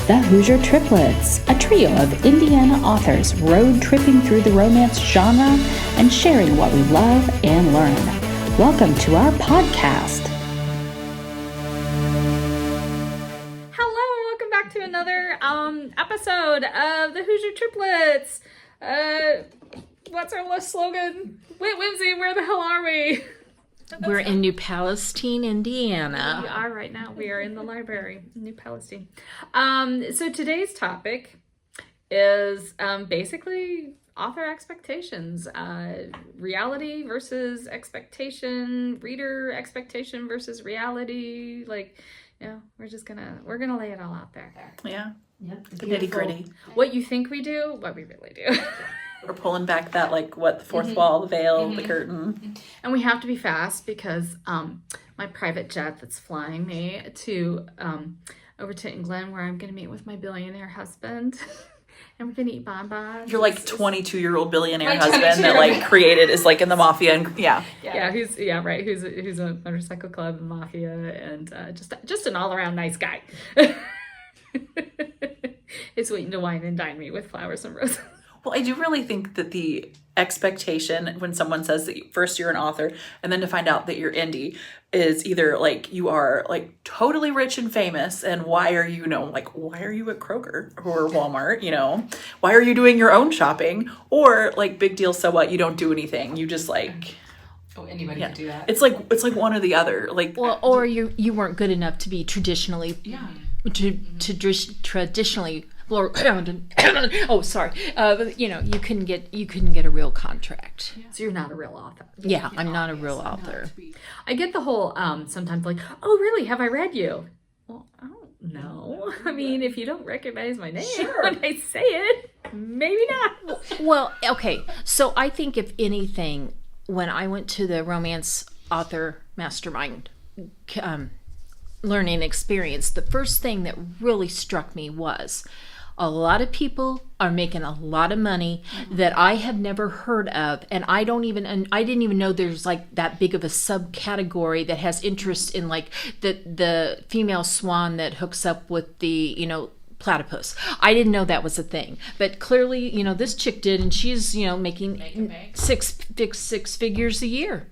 The Hoosier Triplets, a trio of Indiana authors road tripping through the romance genre and sharing what we love and learn. Welcome to our podcast. Hello, welcome back to another episode of the Hoosier Triplets. What's our slogan? Whimsy, where the hell are we? We're in New Palestine, Indiana. We are right now. We are in the library in New Palestine. So today's topic is basically author expectations. Reality versus expectation. Reader expectation versus reality. We're gonna lay it all out there. Yeah. Yep. The nitty gritty. What you think we do, what we really do. We're pulling back that, the fourth wall, the veil, the curtain. And we have to be fast because my private jet that's flying me to over to England, where I'm going to meet with my billionaire husband. And we're going to eat bonbons. Your 22-year-old billionaire husband that created is in the mafia and who's a motorcycle club mafia and just an all-around nice guy. He's waiting to wine and dine me with flowers and roses. Well, I do really think that the expectation when someone says that first you're an author and then to find out that you're indie is either you are totally rich and famous, and why are you why are you at Kroger or Walmart, why are you doing your own shopping, or big deal, so what, you don't do anything, you just anybody can do that. It's like one or the other, or you weren't good enough to be traditionally traditionally. Oh, sorry. You couldn't get a real contract. Yeah. So you're not a real author. Yeah, I'm not a real author. I get the whole sometimes oh really? Have I read you? Well, I don't know. I mean, if you don't recognize my name when I say it, maybe not. Well, okay. So I think if anything, when I went to the romance author mastermind learning experience, the first thing that really struck me was a lot of people are making a lot of money that I have never heard of, and I didn't even know there's that big of a subcategory that has interest in the female swan that hooks up with the platypus. I didn't know that was a thing, but clearly this chick did, and she's making six figures a year.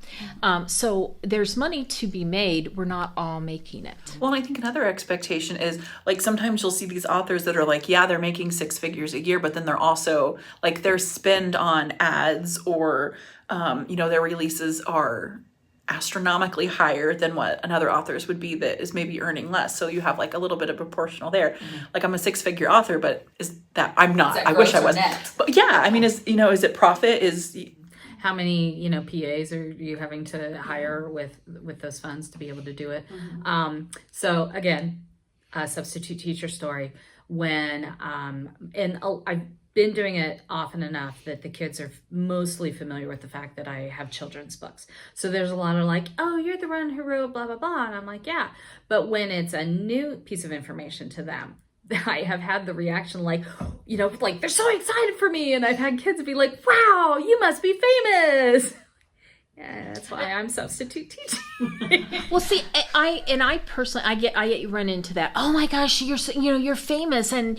So there's money to be made. We're not all making it. Well, and I think another expectation is sometimes you'll see these authors that are they're making 6 figures a year, but then they're also their spend on ads or their releases are astronomically higher than what another author's would be that is maybe earning less. So you have a little bit of proportional there. Mm-hmm. I'm a 6-figure author, but is that I'm not. I wish I was. But yeah, I mean, is it profit? Is how many PAs are you having to hire with those funds to be able to do it? Mm-hmm. So again, a substitute teacher story. When I've been doing it often enough that the kids are mostly familiar with the fact that I have children's books. So there's a lot of oh, you're the one who wrote blah, blah, blah. And I'm yeah. But when it's a new piece of information to them, I have had the reaction they're so excited for me. And I've had kids be wow, you must be famous. Yeah, that's why I'm substitute teaching. Well, see, I personally, I run into that. Oh my gosh, you're famous, and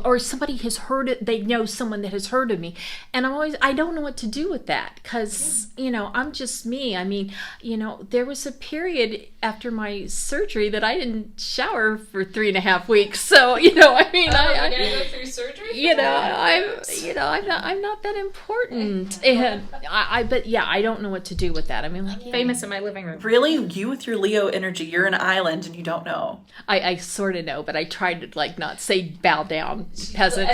or somebody has heard it. They know someone that has heard of me, and I don't know what to do with that because I'm just me. I mean, there was a period after my surgery that I didn't shower for 3.5 weeks. So I gotta go through surgery. I'm not that important, and I don't know what to do with that. I mean, famous in my living room. Really? You with your Leo energy, you're an island and you don't know. I sort of know, but I tried to not say bow down, peasant.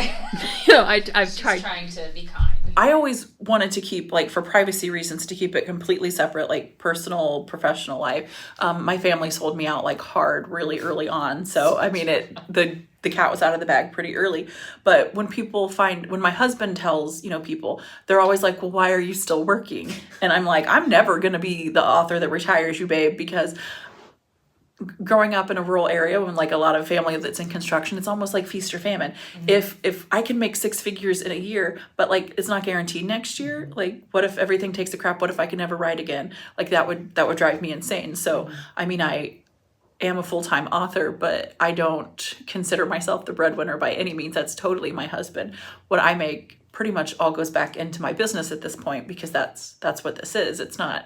I've tried trying to be kind. I always wanted to keep, for privacy reasons, to keep it completely separate, personal, professional life. My family sold me out hard really early on. So, I mean, the cat was out of the bag pretty early. But when my husband tells, people, they're always well, why are you still working? And I'm I'm never going to be the author that retires you, babe, because growing up in a rural area when a lot of family that's in construction, it's almost like feast or famine. Mm-hmm. If I can make 6 figures in a year, but it's not guaranteed next year, what if everything takes a crap? What if I can never write again? That would drive me insane. So, I mean, am a full-time author, but I don't consider myself the breadwinner by any means. That's totally my husband. What I make pretty much all goes back into my business at this point, because that's what this is. It's not,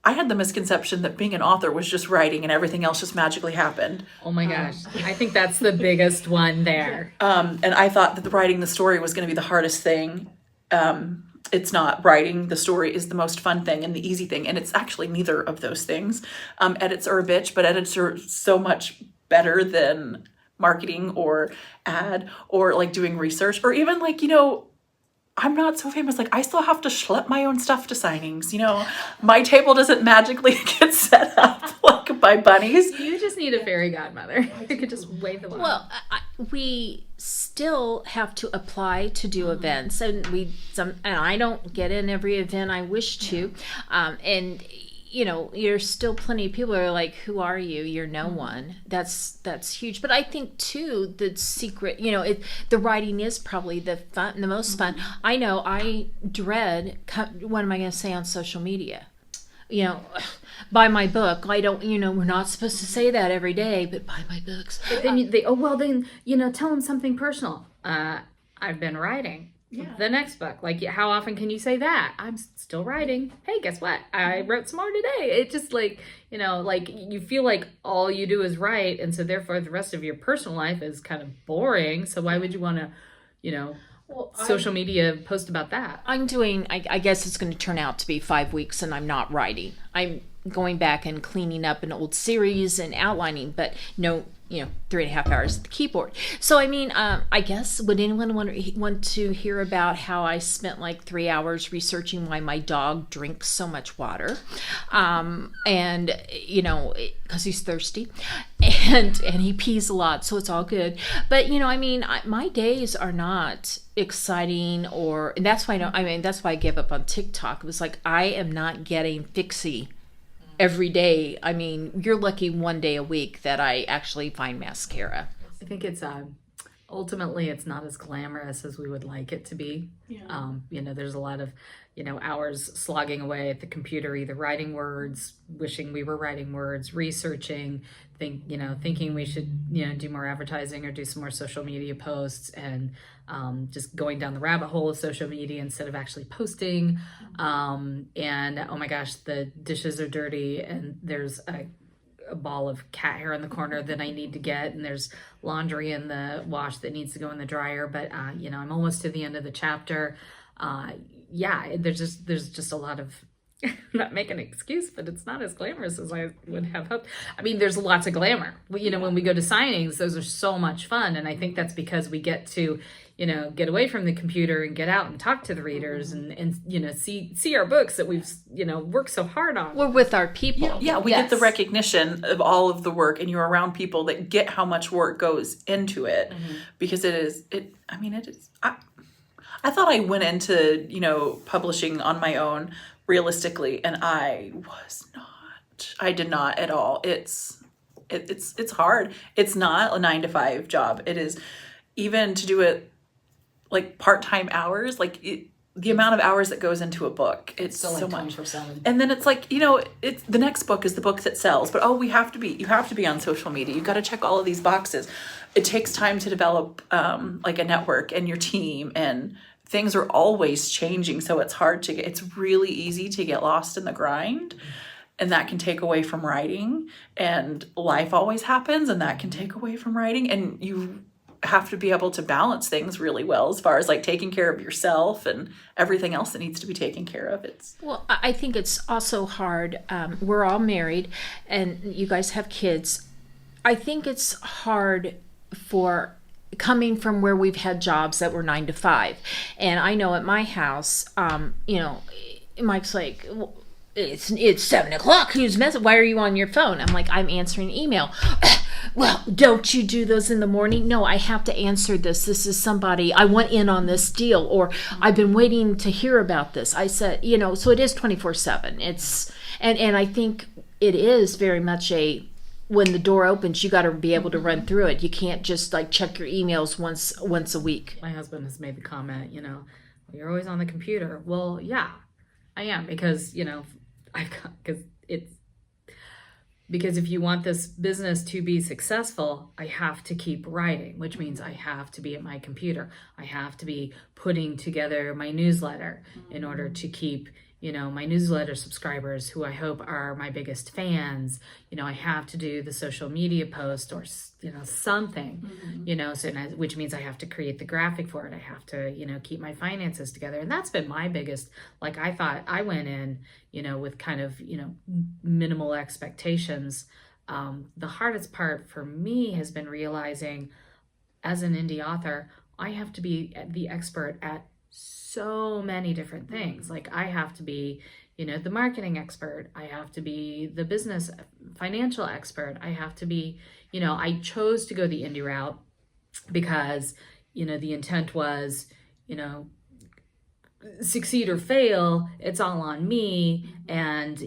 I had the misconception that being an author was just writing and everything else just magically happened. Oh my gosh. I think that's the biggest one there. And I thought that writing the story was going to be the hardest thing. It's not. Writing the story is the most fun thing and the easy thing. And it's actually neither of those things. Edits are a bitch, but edits are so much better than marketing or ad or like doing research, or even like, I'm not so famous. Like, I still have to schlep my own stuff to signings. My table doesn't magically get set up like by bunnies. You just need a fairy godmother. You could just wave the wand. Well, we still have to apply to do events, and I don't get in every event I wish to, and there's still plenty of people who are like, who are you? You're no one. That's huge. But I think too, the secret, the writing is probably the most fun. I know I dread, what am I going to say on social media? Buy my book. I don't, we're not supposed to say that every day, but buy my books. But then tell them something personal. I've been writing. Yeah. The next book. Like, how often can you say that? I'm still writing. Hey, guess what? I wrote some more today. It just like, you feel like all you do is write. And so therefore the rest of your personal life is kind of boring. So why would you want to, social media post about that? I'm doing, I guess it's going to turn out to be 5 weeks and I'm not writing. I'm going back and cleaning up an old series and outlining, but no, 3.5 hours at the keyboard. So, I guess, would anyone want to hear about how I spent like 3 hours researching why my dog drinks so much water? And, because he's thirsty and he pees a lot, so it's all good. But, my days are not exciting, and that's why that's why I gave up on TikTok. It was like, I am not getting fixie every day. You're lucky one day a week that I actually find mascara. I think it's ultimately it's not as glamorous as we would like it to be. Yeah. There's a lot of hours slogging away at the computer, either writing words, wishing we were writing words, researching, thinking we should do more advertising or do some more social media posts, and just going down the rabbit hole of social media instead of actually posting. And oh my gosh, the dishes are dirty, and there's a ball of cat hair in the corner that I need to get, and there's laundry in the wash that needs to go in the dryer. But I'm almost to the end of the chapter. There's just a lot of I'm not making an excuse, but it's not as glamorous as I would have hoped. There's lots of glamour. When we go to signings, those are so much fun. And I think that's because we get to, get away from the computer and get out and talk to the readers and see our books that we've, worked so hard on. We're with our people. Yeah, we get the recognition of all of the work, and you're around people that get how much work goes into it, because it is. I thought I went into, publishing on my own realistically, and I did not at all. It's hard. It's not a 9-to-5 job. It is, even to do it like part-time hours, the amount of hours that goes into a book, it's so much. 24/7. And then it's like, it's the next book is the book that sells, but you have to be on social media. You've got to check all of these boxes. It takes time to develop like a network and your team, and things are always changing. So it's really easy to get lost in the grind, and that can take away from writing, and life always happens, and that can take away from writing. And you have to be able to balance things really well, as far as like taking care of yourself and everything else that needs to be taken care of. Well, I think it's also hard. We're all married and you guys have kids. I think it's hard for coming from where we've had jobs that were 9-to-5. And I know at my house, Mike's like, well, it's 7:00. Who's messing? Why are you on your phone? I'm like, I'm answering email. Well, don't you do those in the morning? No, I have to answer this. This is somebody, I want in on this deal, or I've been waiting to hear about this. I said, so it is 24/7. It's, and I think it is very much when the door opens, you got to be able to run through it. You can't just like check your emails once a week. My husband has made the comment, you're always on the computer. Well, yeah, I am, because, because because if you want this business to be successful, I have to keep writing, which means I have to be at my computer. I have to be putting together my newsletter in order to keep, my newsletter subscribers, who I hope are my biggest fans. I have to do the social media post or, something, so which means I have to create the graphic for it. I have to, keep my finances together. And that's been my biggest, I thought I went in, with kind of, minimal expectations. The hardest part for me has been realizing, as an indie author, I have to be the expert at so many different things. I have to be, the marketing expert. I have to be the business financial expert. I have to be, I chose to go the indie route because, the intent was, succeed or fail, it's all on me. And,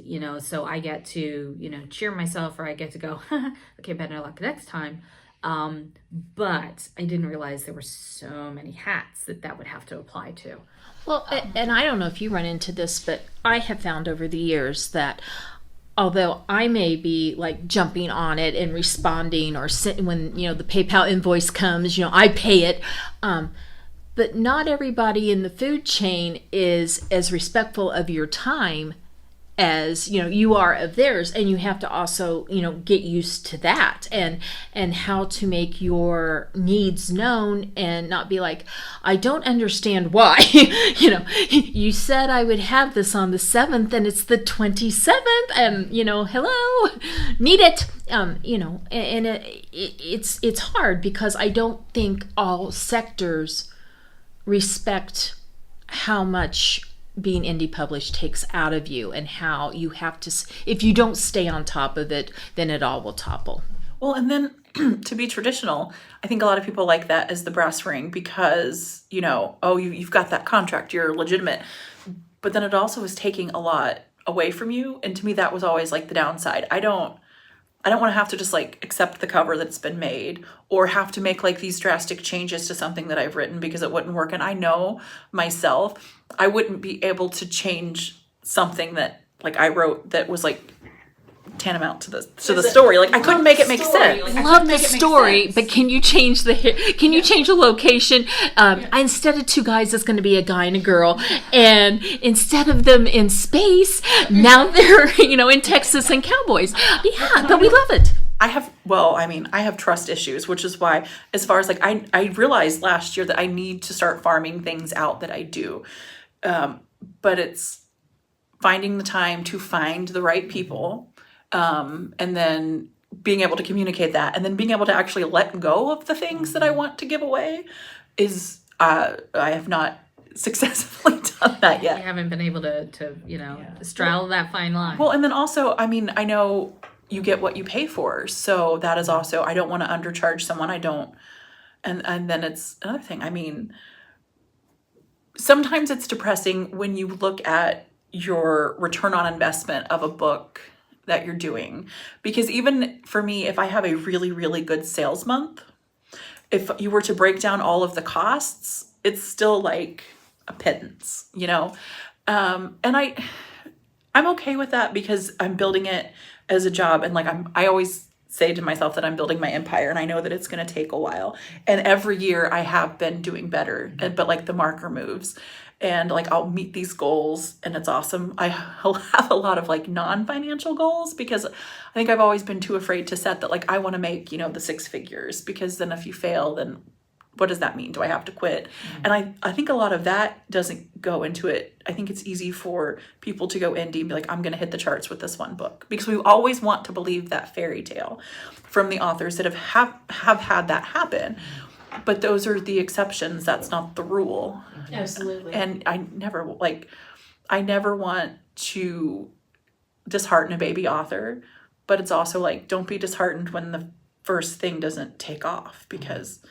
so I get to, cheer myself, or I get to go, okay, better luck next time. But I didn't realize there were so many hats that would have to apply to. Well, and I don't know if you run into this, but I have found over the years that although I may be jumping on it and responding, or when, the PayPal invoice comes, I pay it. But not everybody in the food chain is as respectful of your time as you are of theirs, and you have to also get used to that and how to make your needs known and not be like, I don't understand why. You said I would have this on the 7th and it's the 27th, and hello, need it. And it's hard because I don't think all sectors respect how much being indie published takes out of you, and how you have to, if you don't stay on top of it, then it all will topple. Well, and then to be traditional, I think a lot of people like that as the brass ring because, you've got that contract, you're legitimate. But then it also is taking a lot away from you. And to me, that was always the downside. I don't want to have to just accept the cover that's been made, or have to make these drastic changes to something that I've written because it wouldn't work. And I know myself, I wouldn't be able to change something that I wrote that was tantamount to the story. I couldn't make it make sense. Love the story, but can you change the location? Instead of two guys, it's going to be a guy and a girl, and instead of them in space, now they're in Texas and cowboys. Yeah, but we love it. I have trust issues, which is why, as far as I realized last year that I need to start farming things out that I do. But it's finding the time to find the right people, and then being able to communicate that, and then being able to actually let go of the things that I want to give away is, I have not successfully done that yet. I haven't been able to straddle that fine line. Well, and then also, I know you get what you pay for. So that is also, I don't want to undercharge someone. And then it's another thing. Sometimes it's depressing when you look at your return on investment of a book that you're doing. Because even for me, if I have a really, really good sales month, if you were to break down all of the costs, it's still a pittance, And I'm okay with that because I'm building it as a job. And I always say to myself that I'm building my empire, and I know that it's going to take a while. And every year I have been doing better, but the marker moves, and I'll meet these goals, and it's awesome. I'll have a lot of non-financial goals because I think I've always been too afraid to set that I want to make, the 6 figures, because then if you fail, then what does that mean? Do I have to quit? Mm-hmm. And I think a lot of that doesn't go into it. I think it's easy for people to go indie and be I'm going to hit the charts with this one book, because we always want to believe that fairy tale from the authors that have had that happen. But those are the exceptions. That's not the rule. Absolutely. And I never want to dishearten a baby author, but it's also don't be disheartened when the first thing doesn't take off, because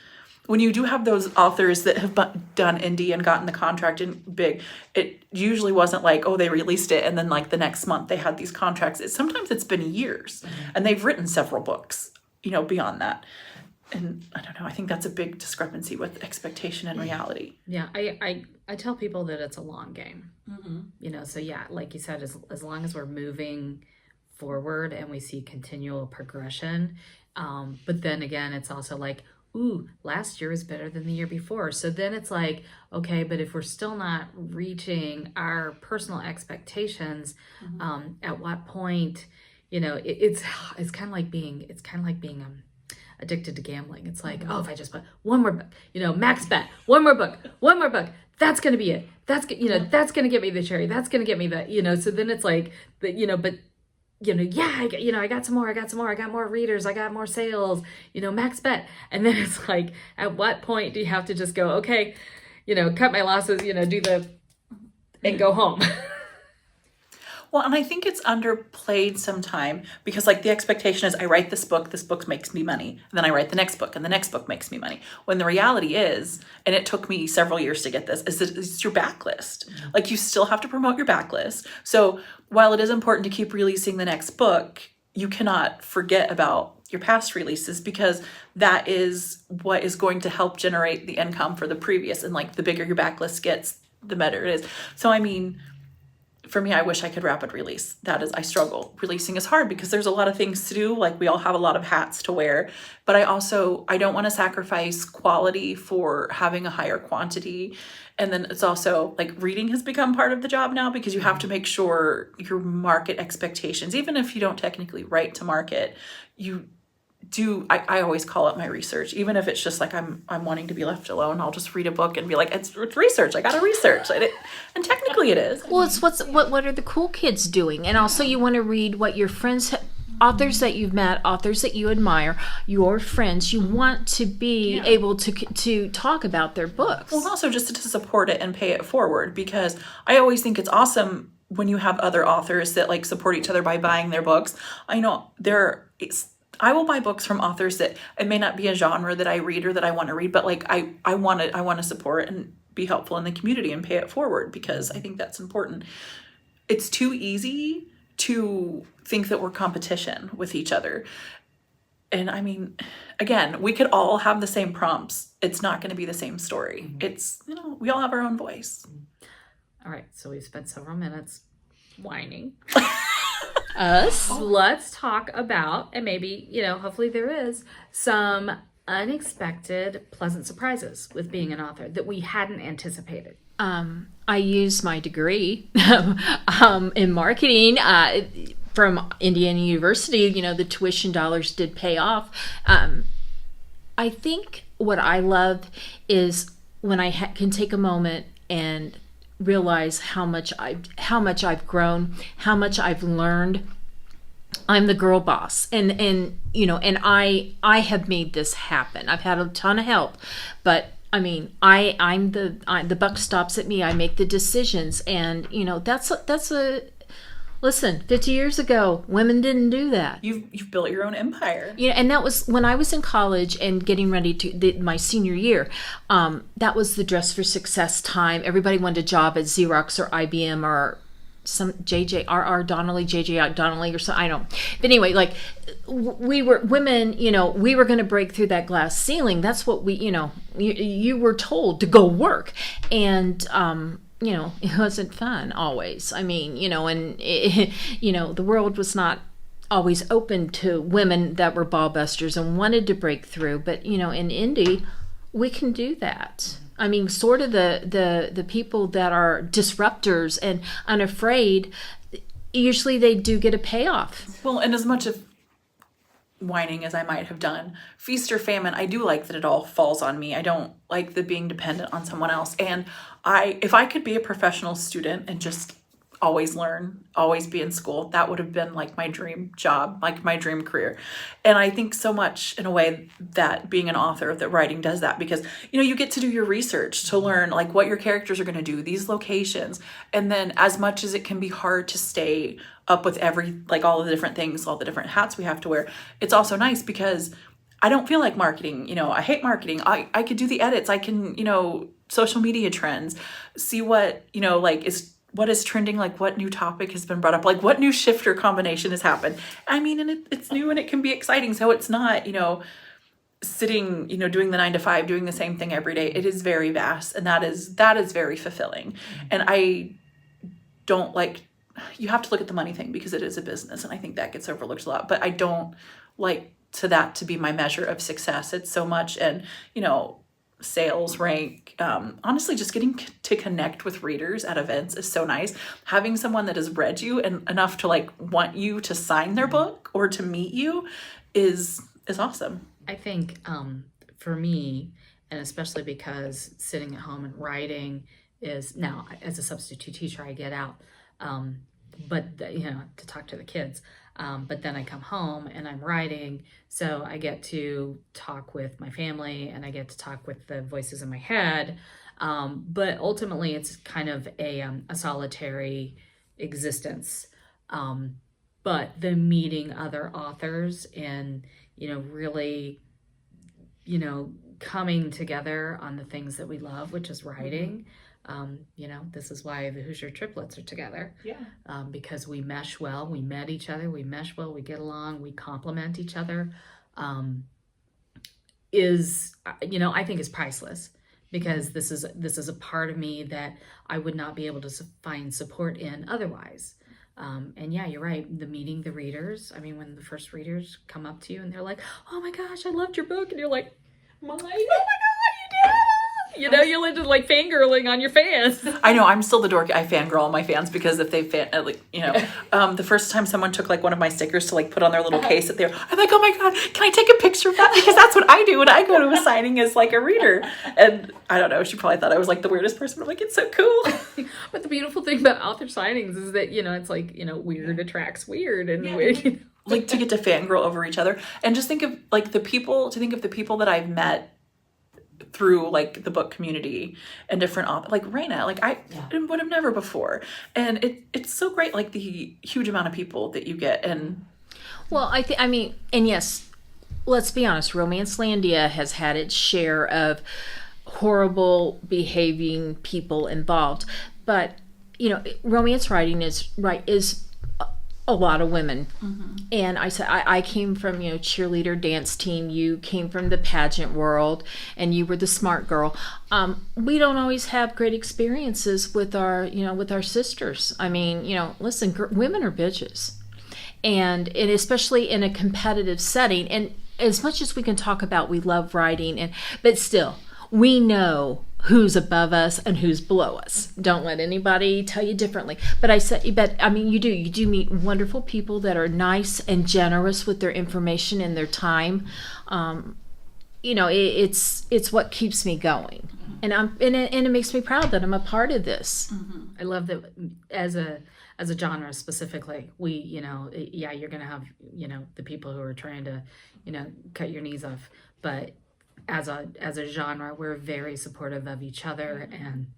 when you do have those authors that have done indie and gotten the contract in big, it usually wasn't they released it and then the next month they had these contracts. Sometimes it's been years, and they've written several books, beyond that. And I don't know, I think that's a big discrepancy with expectation and reality. Yeah, I tell people that it's a long game. So yeah, like you said, as long as we're moving forward and we see continual progression. But then again, it's also like, ooh, last year was better than the year before. So then it's like, okay, but if we're still not reaching our personal expectations, at what point, it's kind of like being addicted to gambling. It's like, oh, if I just put one more book, max bet, one more book, that's going to be it. That's going to get me the cherry. That's going to get me the, so then it's like, but I got some more, I got more readers, I got more sales, max bet. And then it's like, at what point do you have to just go, okay, cut my losses, and go home? Well, and I think it's underplayed sometime because like the expectation is I write this book makes me money. And then I write the next book and the next book makes me money. When the reality is, and it took me several years to get this, is that it's your backlist. Like you still have to promote your backlist. So while it is important to keep releasing the next book, you cannot forget about your past releases because that is what is going to help generate the income for the previous. And like the bigger your backlist gets, the better it is. So, I mean, for me, I wish I could rapid release. I struggle. Releasing is hard because there's a lot of things to do. Like we all have a lot of hats to wear, but I don't want to sacrifice quality for having a higher quantity. And then it's also like reading has become part of the job now because you have to make sure your market expectations, even if you don't technically write to market, you do. I always call it my research, even if it's just like I'm wanting to be left alone. I'll just read a book and be like, it's research. I got to research it, and technically it is. Well, it's what are the cool kids doing, and also you want to read what your friends, authors that you've met, authors that you admire, your friends. You want to be able to talk about their books. Well, and also just to support it and pay it forward because I always think it's awesome when you have other authors that like support each other by buying their books. I know I will buy books from authors that it may not be a genre that I read or that I want to read, but like I want to support and be helpful in the community and pay it forward because I think that's important. It's too easy to think that we're competition with each other. And I mean, again, we could all have the same prompts. It's not going to be the same story. It's, we all have our own voice. All right. So we've spent several minutes whining. Us. Let's talk about, and maybe, hopefully there is some unexpected pleasant surprises with being an author that we hadn't anticipated. I used my degree in marketing from Indiana University. The tuition dollars did pay off. I think what I love is when I can take a moment and realize how much I've grown, how much I've learned. I'm the girl boss, and I have made this happen. I've had a ton of help, but I mean, I'm the buck stops at me. I make the decisions, and that's a listen. 50 years ago, women didn't do that. You've built your own empire. And that was when I was in college and getting ready to my senior year. That was the dress for success time. Everybody wanted a job at Xerox or IBM or some JJ Donnelly or something. I don't know. But anyway, like we were women, we were going to break through that glass ceiling. That's what you were told to go work. And it wasn't fun always. I mean, and the world was not always open to women that were ball busters and wanted to break through. But, in indie, we can do that. I mean, sort of the people that are disruptors and unafraid, usually they do get a payoff. Well, and as much of whining as I might have done, feast or famine, I do like that it all falls on me. I don't like the being dependent on someone else. And if I could be a professional student and just always learn, always be in school, that would have been like my dream job, like my dream career. And I think so much in a way that being an author, that writing does that because, you get to do your research to learn like what your characters are going to do, these locations. And then as much as it can be hard to stay up with all the different things, all the different hats we have to wear, it's also nice because I don't feel like marketing. I hate marketing. I could do the edits. I can, social media trends, see what, what is trending, like what new topic has been brought up, like what new shifter combination has happened. I mean, and it's new and it can be exciting. So it's not, sitting, doing the 9 to 5, doing the same thing every day. It is very vast. And that is very fulfilling. And I don't like you have to look at the money thing because it is a business, and I think that gets overlooked a lot, but I don't like that to be my measure of success. It's so much, and sales rank, honestly, just getting to connect with readers at events is so nice. Having someone that has read you and enough to like want you to sign their book or to meet you is awesome. I think for me, and especially because sitting at home and writing is now, as a substitute teacher, I get out, to talk to the kids. But then I come home and I'm writing, so I get to talk with my family and I get to talk with the voices in my head. But ultimately, it's kind of a solitary existence. But the meeting other authors and really, coming together on the things that we love, which is writing. This is why the Hoosier Triplets are together. Yeah. Because we mesh well, we met each other, we mesh well, we get along, we complement each other. I think is priceless, because this is a part of me that I would not be able to find support in otherwise. And yeah, you're right. The meeting the readers. I mean, when the first readers come up to you and they're like, "Oh my gosh, I loved your book," and you're like, oh my God, you did! You're just like fangirling on your fans. I know, I'm still the dork. I fangirl on my fans because if they the first time someone took like one of my stickers to like put on their little case that I'm like, oh my God, can I take a picture of that? Because that's what I do when I go to a signing as like a reader. And I don't know, she probably thought I was like the weirdest person. I'm like, it's so cool. But the beautiful thing about author signings is that, it's like, weird attracts weird, and weird, like to get to fangirl over each other. And just think of like the people that I've met through like the book community and different like Raina, like I would have never before, and it's so great, like the huge amount of people that you get. And well, and yes, let's be honest, Romancelandia has had its share of horrible behaving people involved, but romance writing is a lot of women. Mm-hmm. And I said, I came from, cheerleader dance team. You came from the pageant world, and you were the smart girl. We don't always have great experiences with our sisters. I mean, listen, women are bitches. And especially in a competitive setting. And as much as we can talk about, we love writing, but still, we know who's above us and who's below us. Don't let anybody tell you differently. But you do meet wonderful people that are nice and generous with their information and their time. It's what keeps me going, and it makes me proud that I'm a part of this. Mm-hmm. I love that as a genre specifically, we you're gonna have the people who are trying to cut your knees off, but as a genre, we're very supportive of each other and,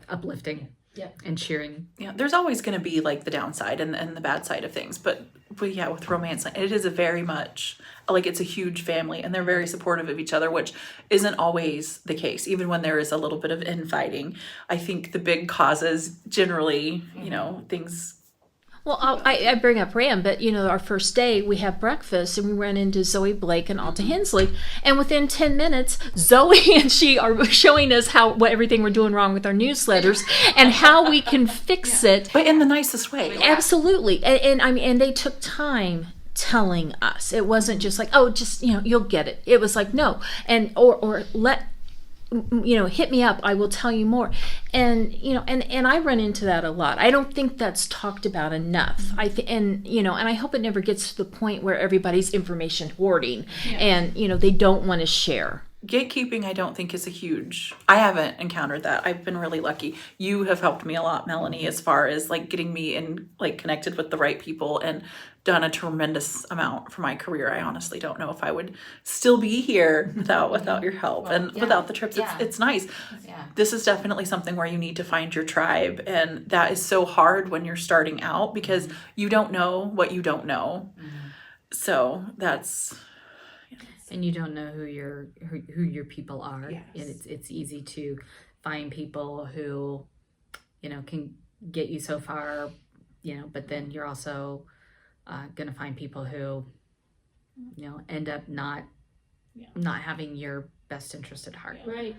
uplifting and cheering. Yeah, there's always going to be like the downside and the bad side of things. But yeah, with romance, it is a very much like it's a huge family, and they're very supportive of each other, which isn't always the case. Even when there is a little bit of infighting, I think the big causes generally, things. Well, I bring up Ram, but our first day we have breakfast and we ran into Zoe Blake and Alta Hensley, and within 10 minutes, Zoe and she are showing us what everything we're doing wrong with our newsletters and how we can fix it, but in the nicest way. Absolutely, and they took time telling us. It wasn't just like, oh, just you'll get it. It was like, no, and or let. Hit me up, I will tell you more. And and I run into that a lot. I don't think that's talked about enough. And I hope it never gets to the point where everybody's information hoarding and they don't want to share. Gatekeeping, I don't think is I haven't encountered that. I've been really lucky. You have helped me a lot, Melanie, as far as like getting me in like connected with the right people and done a tremendous amount for my career. I honestly don't know if I would still be here without your help without the trips. It's nice. Yeah. This is definitely something where you need to find your tribe, and that is so hard when you're starting out because you don't know what you don't know. Mm-hmm. So that's. And you don't know who your people are. Yes. And it's easy to find people who, can get you so far, but then you're also going to find people who, end up not not having your best interest at heart. Right.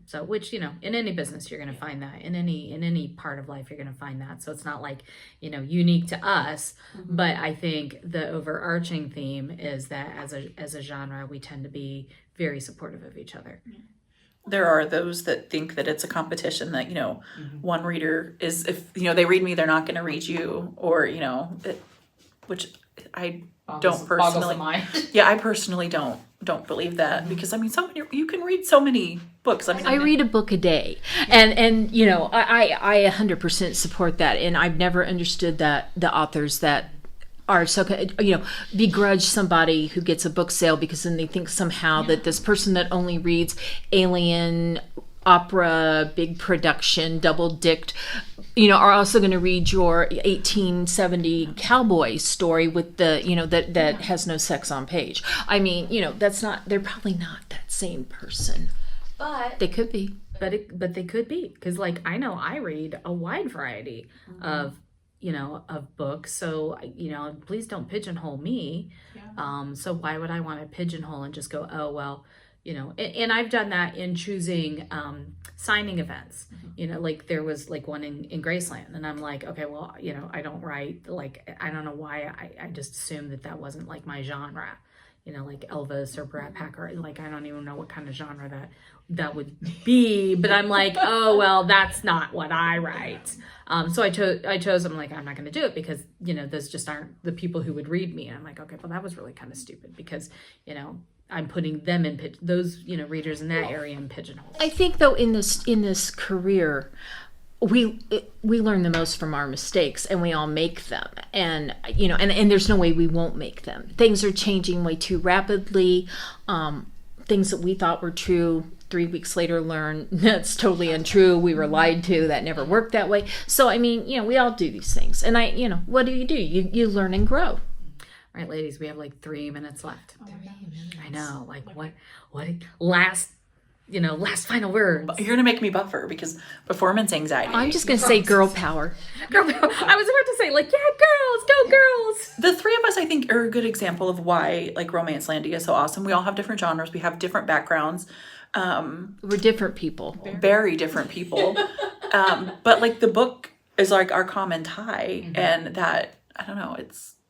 So, which, in any business, you're going to find that. In any part of life, you're going to find that. So it's not like, unique to us, but I think the overarching theme is that as a genre, we tend to be very supportive of each other. There are those that think that it's a competition that, one reader is, if, they read me, they're not going to read you, or, which I don't personally. Yeah, I personally don't believe that, because you can read so many books. I read a book a day, and I 100% support that, and I've never understood that the authors that are so begrudge somebody who gets a book sale because then they think somehow that this person that only reads alien opera, big production, double-dicked, are also going to read your 1870 cowboy story with the, that has no sex on page. That's not, they're probably not that same person. But they could be. But they could be. Because, I know I read a wide variety of books. So, please don't pigeonhole me. Yeah. So why would I want to pigeonhole and just go, oh, well, and I've done that in choosing signing events. There was one in Graceland, and I'm like, okay, well, I don't write, I don't know why I just assumed that wasn't my genre, like Elvis or Brat Packer. I don't even know what kind of genre that would be, but I'm like, oh, well, that's not what I write. So I chose, I'm like, I'm not going to do it because, those just aren't the people who would read me. And I'm like, okay, well, that was really kind of stupid because, I'm putting them in those, readers in that area in pigeonholes. I think though in this career, we learn the most from our mistakes, and we all make them, and and there's no way we won't make them. Things are changing way too rapidly. Things that we thought were true 3 weeks later learn that's totally untrue. We were lied to. That never worked that way. So we all do these things, and what do? You learn and grow. All right, ladies, we have 3 minutes left. I know, what last final words. You're going to make me buffer because performance anxiety. I'm just going to say girl power. Girl power. I was about to say, girls, go girls. The three of us, I think, are a good example of why, Romance Landia is so awesome. We all have different genres. We have different backgrounds. We're different people. Very different people. But, the book is, our common tie. And that, I don't know,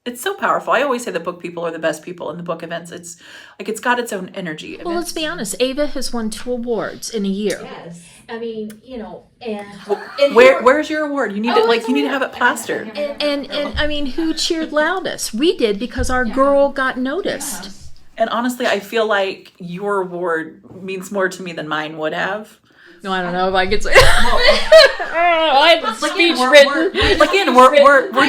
it's so powerful. I always say the book people are the best people in the book events. It's got its own energy. Well, let's be honest. Ava has won 2 awards in a year. Yes. Where's your award? You need you need to have it plastered. And who cheered loudest? We did, because our girl got noticed. And honestly, I feel like your award means more to me than mine would have. No, I don't know if I could say. I have a speech written. Again, we're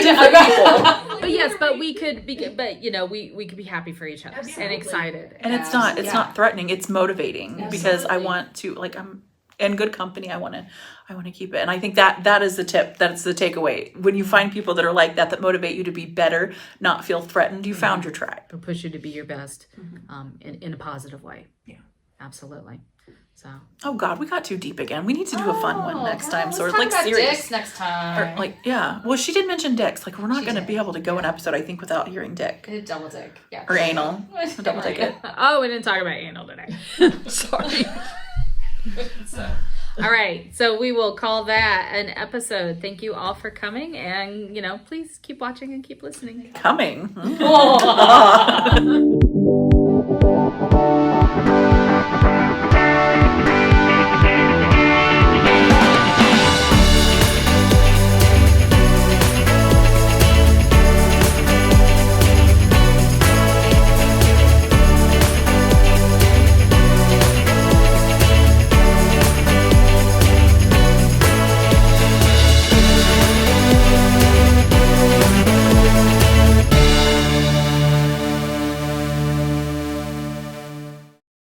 different people. But yes, but we could be, we could be happy for each other and excited. And it's not threatening. It's motivating because I want to I'm in good company. I want to keep it. And I think that is the tip. That's the takeaway. When you find people that are like that motivate you to be better, not feel threatened, you found your tribe. Or push you to be your best, in a positive way. Yeah, absolutely. So. Oh God, we got too deep again. We need to do a fun one next time. So let's talk about serious. dicks next time. Or yeah. Well, she did mention dicks. We're not going to be able to go an episode, I think, without hearing dick. Double dick. Yeah. Or anal. Double dick it. Oh, we didn't talk about anal today. Sorry. All right. So we will call that an episode. Thank you all for coming, and please keep watching and keep listening. Coming.